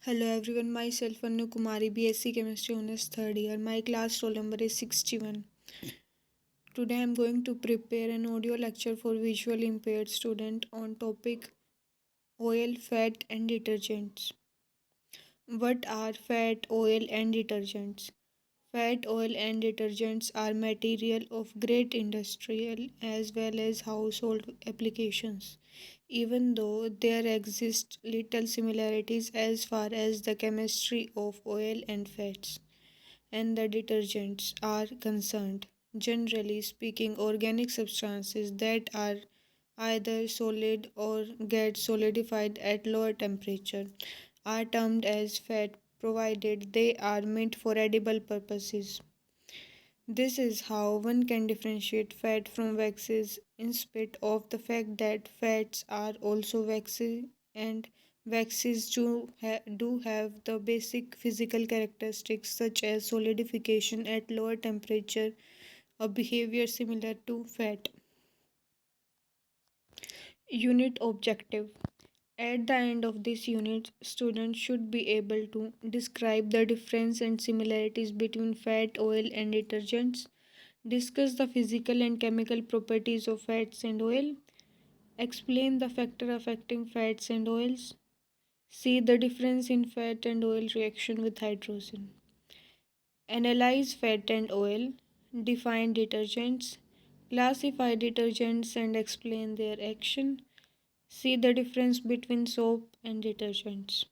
Hello everyone, myself Annu Kumari, BSc Chemistry Honors third year. My class roll number is 61. Today I am going to prepare an audio lecture for visually impaired student on topic oil, fat and detergents. What are fat, oil and detergents? Fat, oil and detergents are material of great industrial as well as household applications. Even though there exist little similarities as far as the chemistry of oil and fats and the detergents are concerned. Generally speaking, organic substances that are either solid or get solidified at lower temperature are termed as fat provided they are meant for edible purposes. This is how one can differentiate fat from waxes in spite of the fact that fats are also waxy and waxes do have the basic physical characteristics such as solidification at lower temperature, a behavior similar to fat. Unit objective. At the end of this unit, students should be able to describe the difference and similarities between fat, oil, and detergents, discuss the physical and chemical properties of fats and oil, explain the factor affecting fats and oils, see the difference in fat and oil reaction with hydrogen, analyze fat and oil, define detergents, classify detergents and explain their action, see the difference between soap and detergents.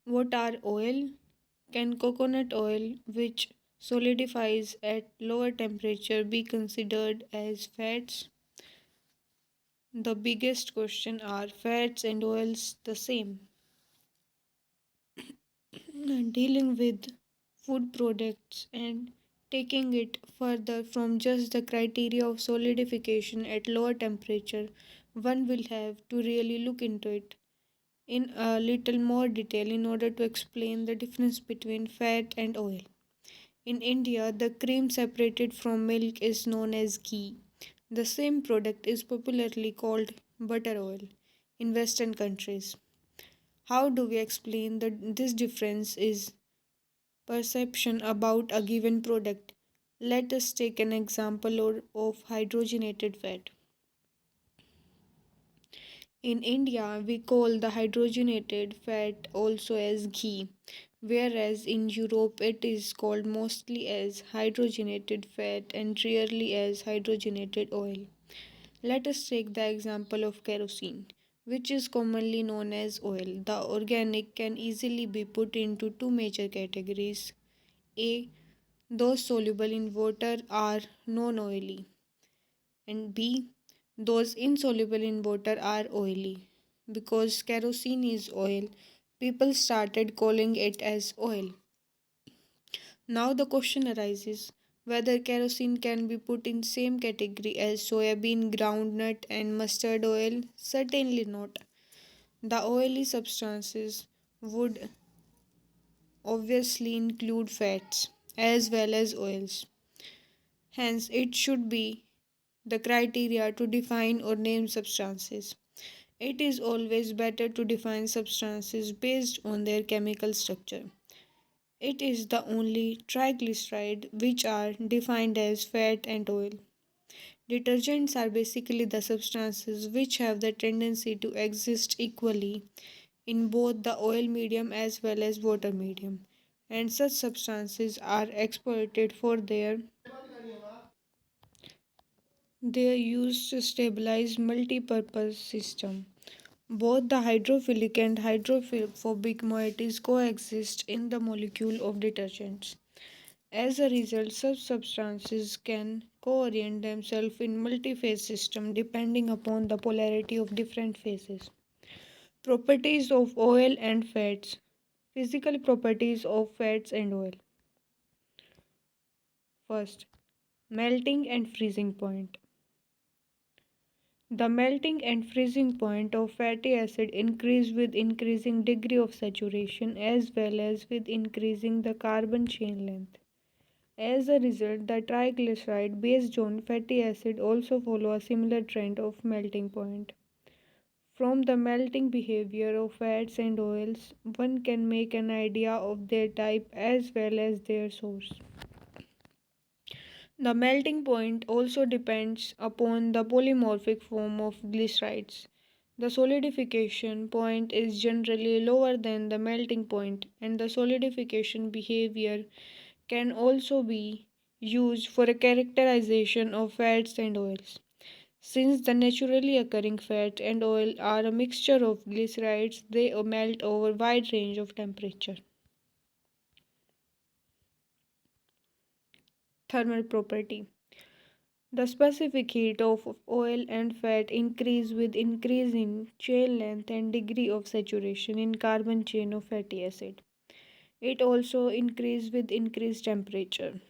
What are oil? Can coconut oil, which solidifies at lower temperature, be considered as fats? The biggest question, are fats and oils the same? Dealing with food products and taking it further from just the criteria of solidification at lower temperature, one will have to really look into it in a little more detail in order to explain the difference between fat and oil. In India, the cream separated from milk is known as ghee. The same product is popularly called butter oil in Western countries. How do we explain that this difference is perception about a given product? Let us take an example of hydrogenated fat. In India, we call the hydrogenated fat also as ghee, whereas in Europe it is called mostly as hydrogenated fat and rarely as hydrogenated oil. Let us take the example of kerosene, which is commonly known as oil. The organic can easily be put into two major categories. A. Those soluble in water are non oily, and B. Those insoluble in water are oily. Because kerosene is oil, people started calling it as oil. Now the question arises whether kerosene can be put in same category as soybean, groundnut and mustard oil. Certainly not. The oily substances would obviously include fats as well as oils. Hence, it should be the criteria to define or name substances. It is always better to define substances based on their chemical structure. It is the only triglyceride which are defined as fat and oil. Detergents are basically the substances which have the tendency to exist equally in both the oil medium as well as water medium, and such substances are exploited for their use to stabilize multi-purpose system. Both the hydrophilic and hydrophobic moieties coexist in the molecule of detergents. As a result, such substances can coorient themselves in multi-phase system depending upon the polarity of different phases. Properties of oil and fats. Physical properties of fats and oil. First, melting and freezing point. The melting and freezing point of fatty acid increase with increasing degree of saturation as well as with increasing the carbon chain length. As a result, the triglyceride based on fatty acid also follow a similar trend of melting point. From the melting behavior of fats and oils, one can make an idea of their type as well as their source. The melting point also depends upon the polymorphic form of glycerides. The solidification point is generally lower than the melting point, and the solidification behavior can also be used for a characterization of fats and oils. Since the naturally occurring fat and oil are a mixture of glycerides, they melt over a wide range of temperature. Thermal property. The specific heat of oil and fat increase with increase in chain length and degree of saturation in carbon chain of fatty acid. It also increases with increased temperature.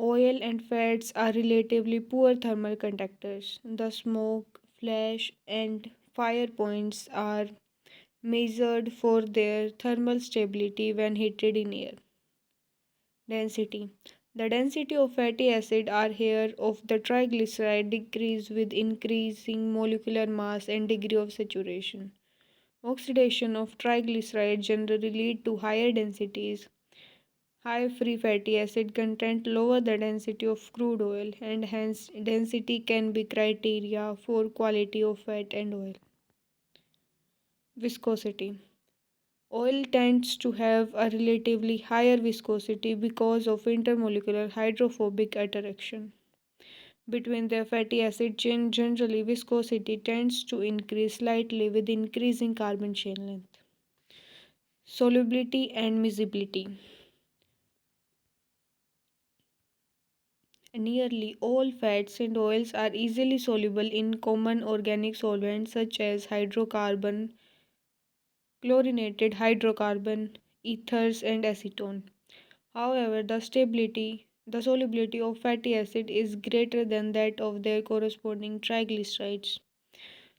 Oil and fats are relatively poor thermal conductors. The smoke, flash, and fire points are measured for their thermal stability when heated in air. Density. The density of fatty acid or hair of the triglyceride decreases with increasing molecular mass and degree of saturation. Oxidation of triglycerides generally lead to higher densities. High free fatty acid content lower the density of crude oil, and hence density can be criteria for quality of fat and oil. Viscosity. Oil tends to have a relatively higher viscosity because of intermolecular hydrophobic interaction between their fatty acid chain. Generally, viscosity tends to increase slightly with increasing carbon chain length. Solubility and miscibility. Nearly all fats and oils are easily soluble in common organic solvents such as hydrocarbon, chlorinated hydrocarbon, ethers, and acetone. However, the solubility of fatty acid is greater than that of their corresponding triglycerides.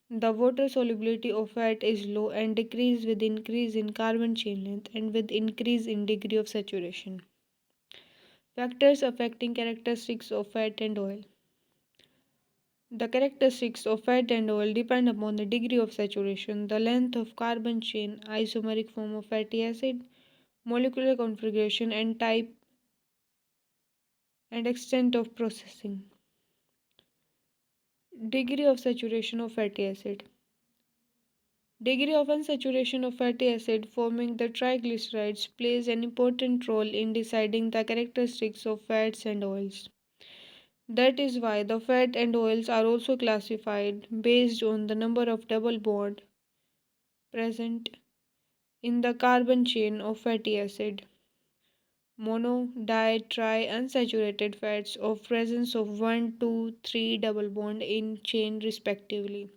The water solubility of fat is low and decreases with increase in carbon chain length and with increase in degree of saturation. Factors affecting characteristics of fat and oil. The characteristics of fat and oil depend upon the degree of saturation, the length of carbon chain, isomeric form of fatty acid, molecular configuration, and type and extent of processing. Degree of saturation of fatty acid. Degree of unsaturation of fatty acid forming the triglycerides plays an important role in deciding the characteristics of fats and oils. That is why the fat and oils are also classified based on the number of double bond present in the carbon chain of fatty acid. Mono, di, tri, unsaturated fats of presence of 1, 2, 3 double bond in chain respectively.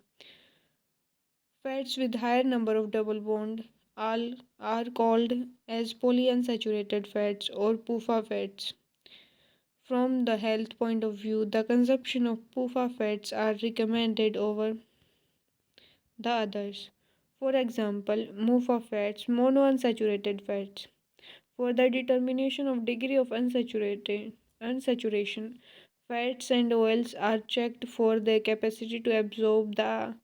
Fats with higher number of double bond all are called as polyunsaturated fats or PUFA fats. From the health point of view, the consumption of PUFA fats are recommended over the others. For example, MUFA fats, monounsaturated fats. For the determination of degree of unsaturation, fats and oils are checked for their capacity to absorb the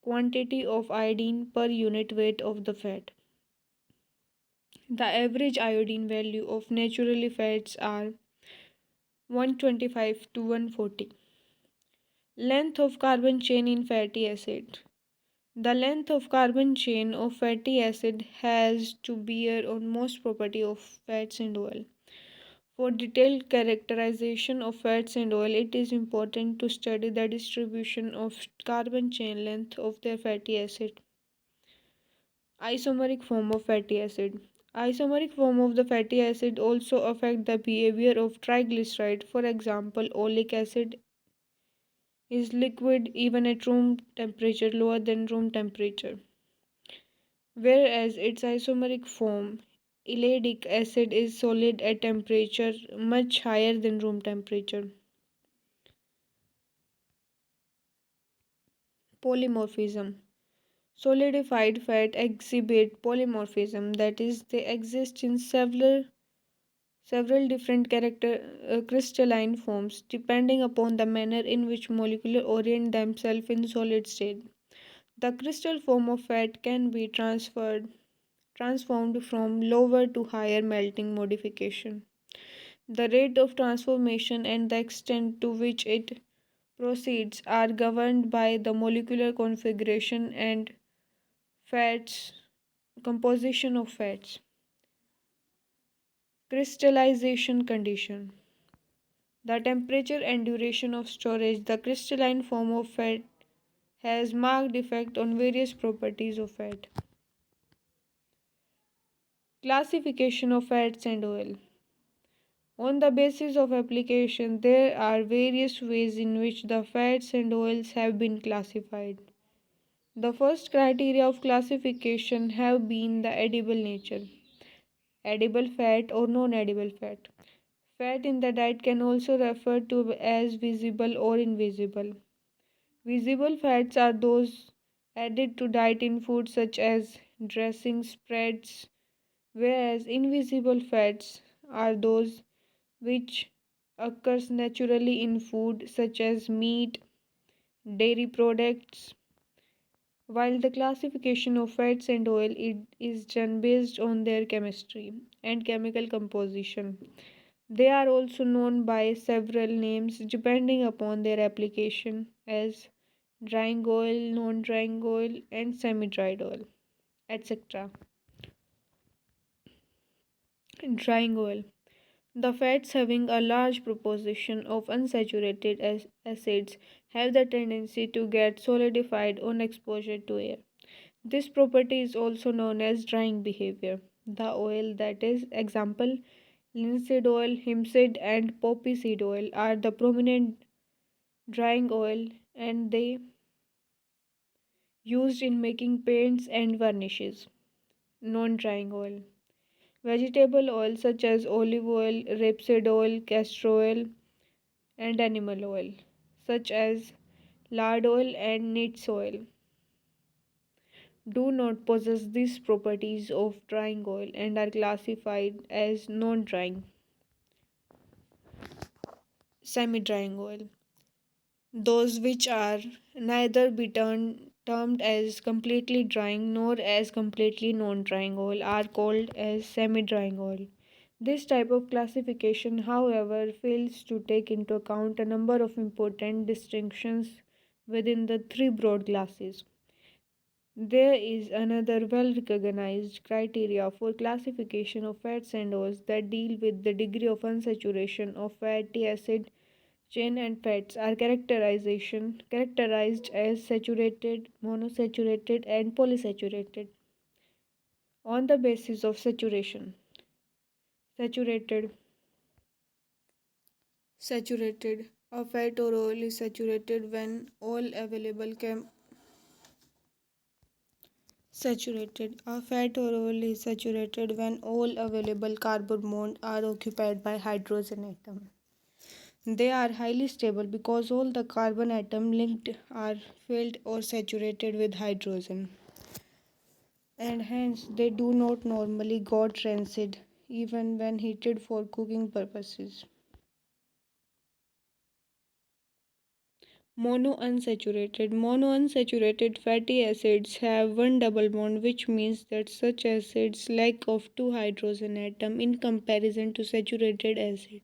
quantity of iodine per unit weight of the fat. The average iodine value of naturally fats are 125 to 140. Length of carbon chain in fatty acid. The length of carbon chain of fatty acid has to bear on most property of fats and oil. For detailed characterization of fats and oil, it is important to study the distribution of carbon chain length of their fatty acid. Isomeric form of fatty acid. Isomeric form of the fatty acid also affect the behavior of triglyceride. For example, oleic acid is liquid even at room temperature lower than room temperature, whereas its isomeric form, elaidic acid, is solid at temperature much higher than room temperature. Polymorphism. Solidified fat exhibit polymorphism, that is, they exist in several several different crystalline forms depending upon the manner in which molecules orient themselves in solid state. The crystal form of fat can be transformed from lower to higher melting modification. The rate of transformation and the extent to which it proceeds are governed by the molecular configuration and fats composition of fats. Crystallization condition. The temperature and duration of storage. The crystalline form of fat has marked effect on various properties of fat. Classification of fats and oil. On the basis of application, there are various ways in which the fats and oils have been classified. The first criteria of classification have been the edible nature, edible fat or non-edible fat. Fat in the diet can also refer to as visible or invisible. Visible fats are those added to diet in foods such as dressings, spreads, whereas invisible fats are those which occurs naturally in food such as meat, dairy products. While the classification of fats and oil is done based on their chemistry and chemical composition, they are also known by several names depending upon their application as drying oil, non-drying oil, and semi-dried oil, etc. Drying oil. The fats having a large proportion of unsaturated acids have the tendency to get solidified on exposure to air. This property is also known as drying behavior. The oil, that is, example, linseed oil, hempseed, and poppy seed oil, are the prominent drying oil and they used in making paints and varnishes. Non-drying oil. Vegetable oil such as olive oil, rapeseed oil, castor oil, and animal oil such as lard oil and nuts oil do not possess these properties of drying oil and are classified as non-drying. Semi-drying oil. Those which are neither be termed as completely drying nor as completely non-drying oil are called as semi-drying oil. This type of classification, however, fails to take into account a number of important distinctions within the three broad classes. There is another well recognized criteria for classification of fats and oils that deal with the degree of unsaturation of fatty acid chain and fats are characterized as saturated, monosaturated, and polysaturated. On the basis of saturation, saturated, saturated. A fat or oil is saturated when all available saturated. A fat or oil is saturated when all available carbon bonds are occupied by hydrogen atom. They are highly stable because all the carbon atom linked are filled or saturated with hydrogen, and hence they do not normally got rancid even when heated for cooking purposes. Monounsaturated fatty acids have one double bond, which means that such acids lack of two hydrogen atom in comparison to saturated acid.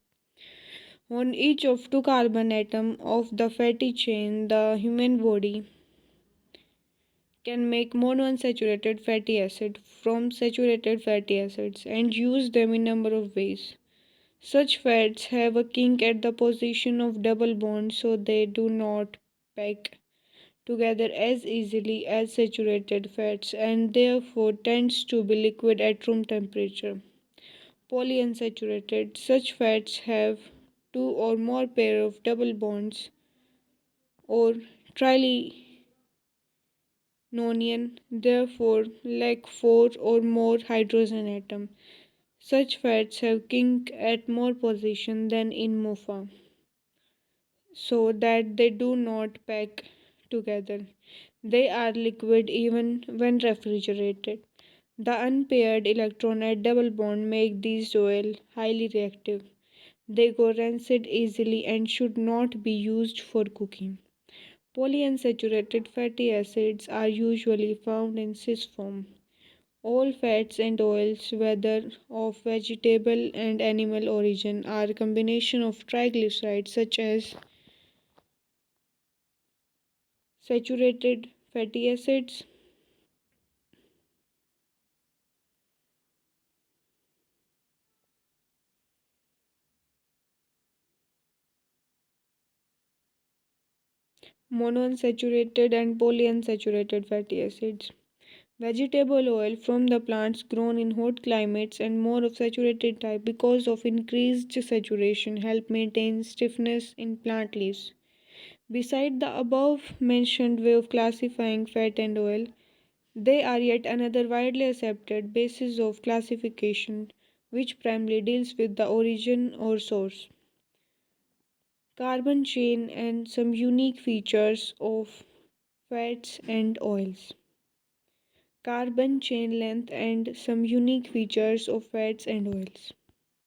On each of two carbon atom of the fatty chain, the human body can make monounsaturated fatty acid from saturated fatty acids and use them in number of ways. Such fats have a kink at the position of double bond so they do not pack together as easily as saturated fats and therefore tends to be liquid at room temperature. Polyunsaturated. Such fats have two or more pair of double bonds or trinonian, therefore lack four or more hydrogen atom. Such fats have kink at more position than in MOFA, so that they do not pack together. They are liquid even when refrigerated. The unpaired electron at double bond make these oil highly reactive. They go rancid easily and should not be used for cooking. Polyunsaturated fatty acids are usually found in cis form. All fats and oils, whether of vegetable and animal origin, are a combination of triglycerides such as saturated fatty acids, monounsaturated and polyunsaturated fatty acids. Vegetable oil from the plants grown in hot climates and more of saturated type because of increased saturation help maintain stiffness in plant leaves. Beside the above mentioned way of classifying fat and oil, they are yet another widely accepted basis of classification which primarily deals with the origin or source, carbon chain and some unique features of fats and oils. Carbon chain length and some unique features of fats and oils.